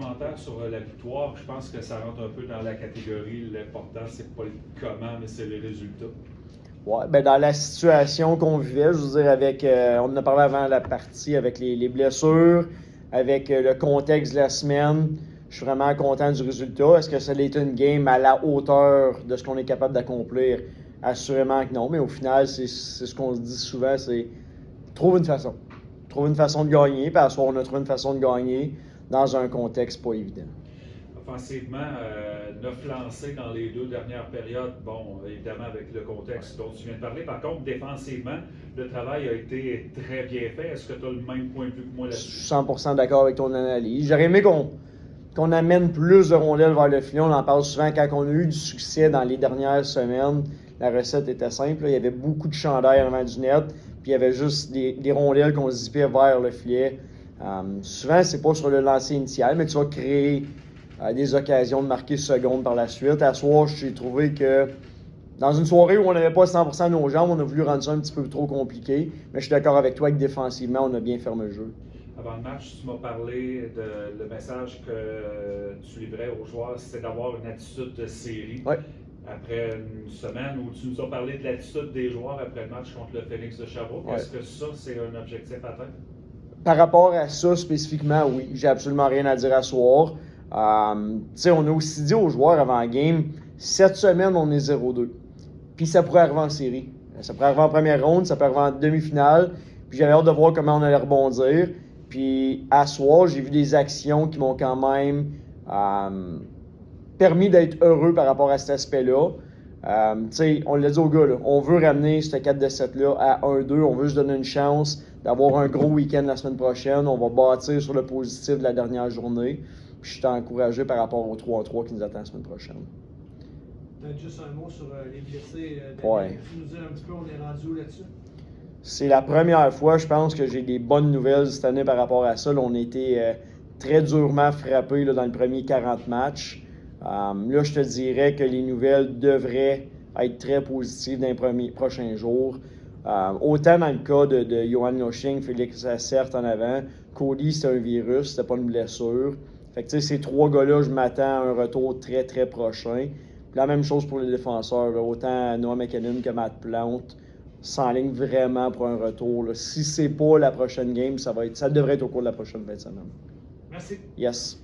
commentaire sur la victoire. Je pense que ça rentre un peu dans la catégorie. L'important, c'est pas le comment, mais c'est le résultat. Ouais, ben dans la situation qu'on vivait, je veux dire, avec, on en a parlé avant la partie, avec les blessures, avec le contexte de la semaine, je suis vraiment content du résultat. Est-ce que ça a été une game à la hauteur de ce qu'on est capable d'accomplir? Assurément que non, mais au final, c'est ce qu'on se dit souvent, c'est trouve une façon. Trouve une façon de gagner, parce qu'on a trouvé une façon de gagner dans un contexte pas évident. Offensivement, 9 lancés dans les 2 dernières périodes. Bon, évidemment, avec le contexte dont tu viens de parler. Par contre, défensivement, le travail a été très bien fait. Est-ce que tu as le même point de vue que moi Je là-dessus? suis 100% d'accord avec ton analyse. J'aurais aimé qu'on amène plus de rondelles vers le filet. On en parle souvent quand on a eu du succès dans les dernières semaines. La recette était simple. Il y avait beaucoup de chandail en avant du net. Puis il y avait juste des rondelles qu'on zippait vers le filet. Souvent, c'est pas sur le lancer initial, mais tu vas créer des occasions de marquer seconde par la suite. À soir, j'ai trouvé que dans une soirée où on n'avait pas 100% de nos jambes, on a voulu rendre ça un petit peu trop compliqué. Mais je suis d'accord avec toi que défensivement, on a bien fermé le jeu. Avant le match, tu m'as parlé de le message que tu livrais aux joueurs, c'était d'avoir une attitude de série. Ouais. Après une semaine où tu nous as parlé de l'attitude des joueurs après le match contre le Phoenix de Sherbrooke, Ouais. est-ce que ça, c'est un objectif atteint? Par rapport à ça spécifiquement, oui. J'ai absolument rien à dire à soir. On a aussi dit aux joueurs avant la game, cette semaine, on est 0-2. Puis ça pourrait arriver en série. Ça pourrait arriver en première ronde, ça peut arriver en demi-finale. Puis j'avais hâte de voir comment on allait rebondir. Puis à soir, j'ai vu des actions qui m'ont quand même permis d'être heureux par rapport à cet aspect-là. On l'a dit aux gars, là, on veut ramener ce 4 de 7-là à 1-2. On veut se donner une chance d'avoir un gros week-end la semaine prochaine. On va bâtir sur le positif de la dernière journée. Puis je suis encouragé par rapport au 3-3 qui nous attend la semaine prochaine. Juste un mot sur les blessés. Ouais. Tu nous dire un petit peu, on est rendu où là-dessus? C'est la première fois, je pense, que j'ai des bonnes nouvelles cette année par rapport à ça. Là, on a été très durement frappés là, dans le premier 40 matchs. Là, je te dirais que les nouvelles devraient être très positives dans les prochains jours. Autant dans le cas de Johan Loshing, Félix Assert en avant, Cody, c'était un virus, c'était pas une blessure. Fait que, tu sais, ces 3 gars-là, je m'attends à un retour très, très prochain. Puis la même chose pour les défenseurs, là. Autant Noah McKinnon que Matt Plante s'enligne vraiment pour un retour. Là. Si c'est pas la prochaine game, ça devrait être au cours de la prochaine fin de semaine. Merci. Yes.